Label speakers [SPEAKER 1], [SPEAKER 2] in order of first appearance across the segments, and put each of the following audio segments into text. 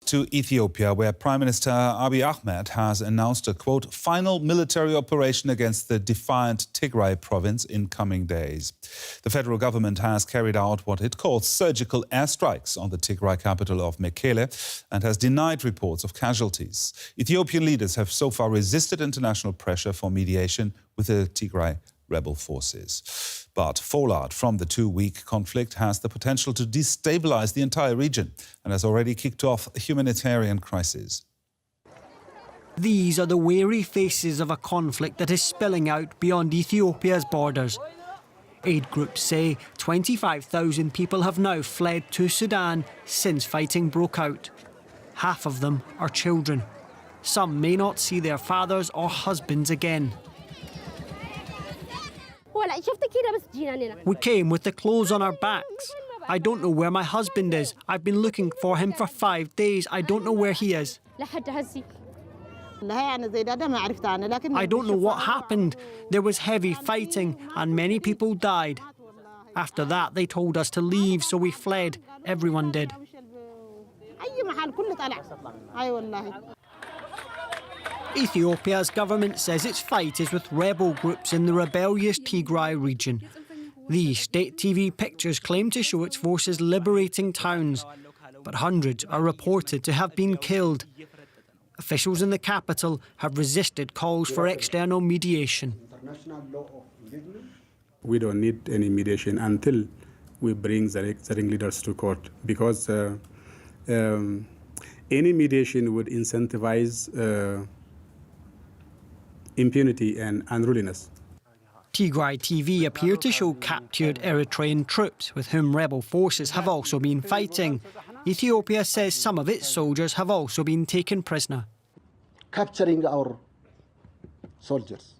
[SPEAKER 1] To Ethiopia, where Prime Minister Abiy Ahmed has announced a, quote, final military operation against the defiant Tigray province in coming days. The federal government has carried out what it calls surgical airstrikes on the Tigray capital of Mekelle and has denied reports of casualties. Ethiopian leaders have so far resisted international pressure for mediation with the Tigray rebel forces. But fallout from the two-week conflict has the potential to destabilize the entire region and has already kicked off a humanitarian crisis.
[SPEAKER 2] These are the weary faces of a conflict that is spilling out beyond Ethiopia's borders. Aid groups say 25,000 people have now fled to Sudan since fighting broke out. Half of them are children. Some may not see their fathers or husbands again. We came with the clothes on our backs. I don't know where my husband is. I've been looking for him for 5 days. I don't know where he is. I don't know what happened. There was heavy fighting and many people died. After that, they told us to leave, so we fled. Everyone did. Ethiopia's government says its fight is with rebel groups in the rebellious Tigray region. These state TV pictures claim to show its forces liberating towns, but hundreds are reported to have been killed. Officials in the capital have resisted calls for external mediation.
[SPEAKER 3] We don't need any mediation until we bring the ringleaders to court, because any mediation would incentivize impunity and unruliness.
[SPEAKER 2] Tigray TV appear to show captured Eritrean troops with whom rebel forces have also been fighting. Ethiopia says some of its soldiers have also been taken prisoner.
[SPEAKER 4] Capturing our soldiers,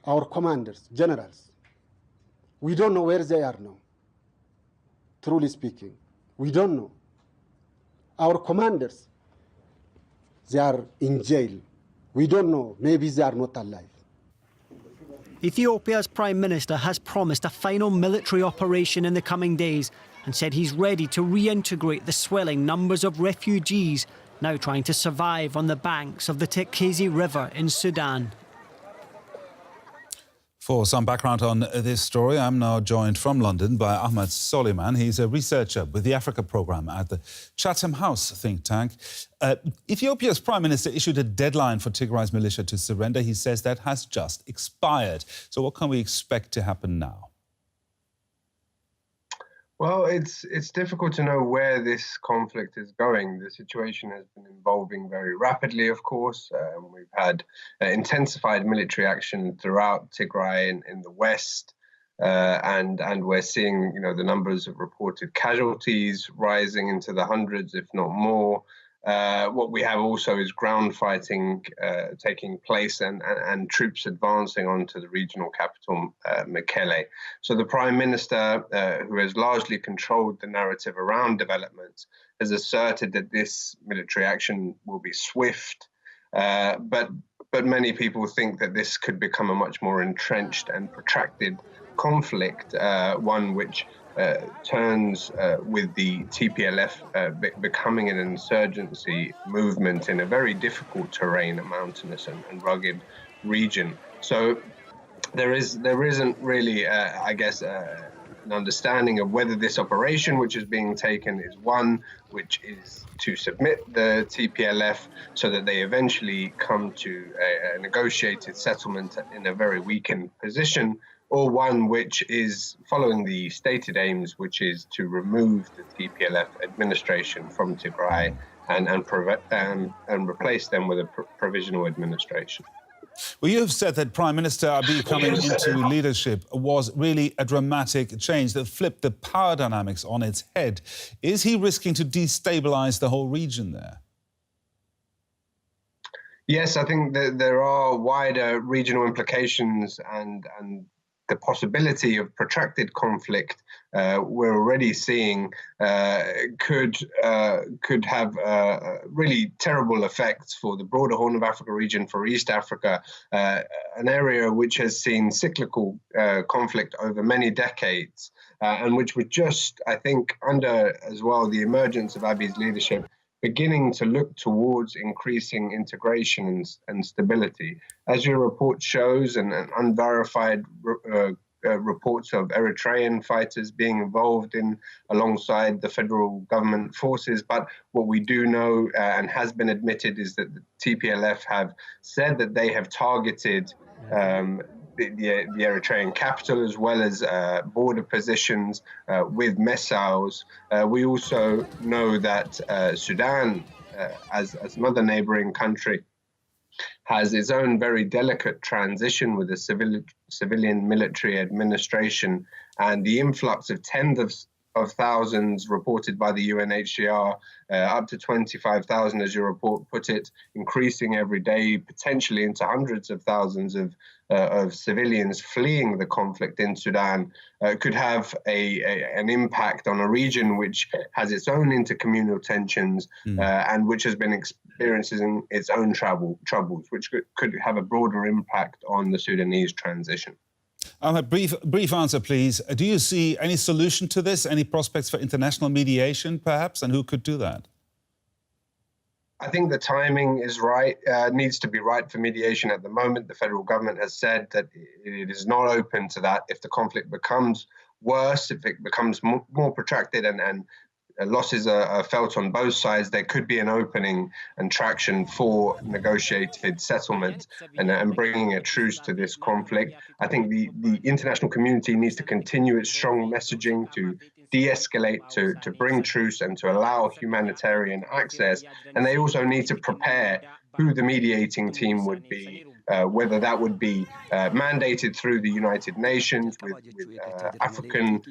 [SPEAKER 4] our commanders, generals. We don't know where they are now. Truly speaking, we don't know. Our commanders, they are in jail. We don't know. Maybe they are not alive.
[SPEAKER 2] Ethiopia's Prime Minister has promised a final military operation in the coming days and said he's ready to reintegrate the swelling numbers of refugees now trying to survive on the banks of the Tigray River in Sudan.
[SPEAKER 1] For some background on this story, I'm now joined from London by Ahmed Soliman. He's a researcher with the Africa Programme at the Chatham House think tank. Ethiopia's Prime Minister issued a deadline for Tigray's militia to surrender. He says that has just expired. So what can we expect to happen now?
[SPEAKER 5] Well, it's difficult to know where this conflict is going. The situation has been evolving very rapidly, of course. We've had intensified military action throughout Tigray in the west, and we're seeing, the numbers of reported casualties rising into the hundreds, if not more. What we have also is ground fighting taking place and troops advancing onto the regional capital, Mekelle. So the Prime Minister, who has largely controlled the narrative around developments, has asserted that this military action will be swift, but many people think that this could become a much more entrenched and protracted conflict, one which turns with the TPLF becoming an insurgency movement in a very difficult terrain, a mountainous and rugged region. So there isn't really, an understanding of whether this operation which is being taken is one which is to submit the TPLF so that they eventually come to a negotiated settlement in a very weakened position, or one which is following the stated aims, which is to remove the TPLF administration from Tigray and replace them with a provisional administration.
[SPEAKER 1] Well, you have said that Prime Minister Abiy coming into leadership was really a dramatic change that flipped the power dynamics on its head. Is he risking to destabilize the whole region there?
[SPEAKER 5] Yes, I think that there are wider regional implications and the possibility of protracted conflict we're already seeing could have really terrible effects for the broader Horn of Africa region, for East Africa, an area which has seen cyclical conflict over many decades. and which were just, I think, under as well the emergence of Abiy's leadership, beginning to look towards increasing integration and stability. As your report shows, and unverified reports of Eritrean fighters being involved in alongside the federal government forces. But what we do know and has been admitted is that the TPLF have said that they have targeted the Eritrean capital as well as border positions with missiles. We also know that Sudan, as another neighboring country, has its own very delicate transition with a civilian military administration, and the influx of tens of thousands reported by the UNHCR, up to 25,000 as your report put it, increasing every day, potentially into hundreds of thousands of civilians fleeing the conflict in Sudan, could have an impact on a region which has its own intercommunal tensions and which has been experiencing its own troubles, which could have a broader impact on the Sudanese transition.
[SPEAKER 1] A brief answer, please. Do you see any solution to this? Any prospects for international mediation, perhaps? And who could do that?
[SPEAKER 5] I think the timing is right, needs to be right for mediation at the moment. The federal government has said that it is not open to that. If the conflict becomes worse, if it becomes more protracted and losses are felt on both sides, there could be an opening and traction for negotiated settlement and bringing a truce to this conflict. I think the international community needs to continue its strong messaging to de-escalate, to bring truce and to allow humanitarian access. And they also need to prepare who the mediating team would be, whether that would be mandated through the United Nations with African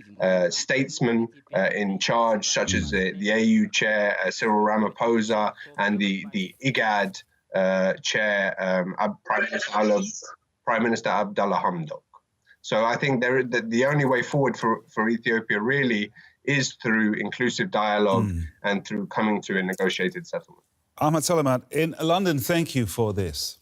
[SPEAKER 5] statesmen in charge, such as the AU chair, Cyril Ramaphosa, and the IGAD chair, Prime Minister Abdullah Hamdok. So I think the only way forward for Ethiopia really is through inclusive dialogue and through coming to a negotiated settlement.
[SPEAKER 1] Ahmad Salamat in London, thank you for this.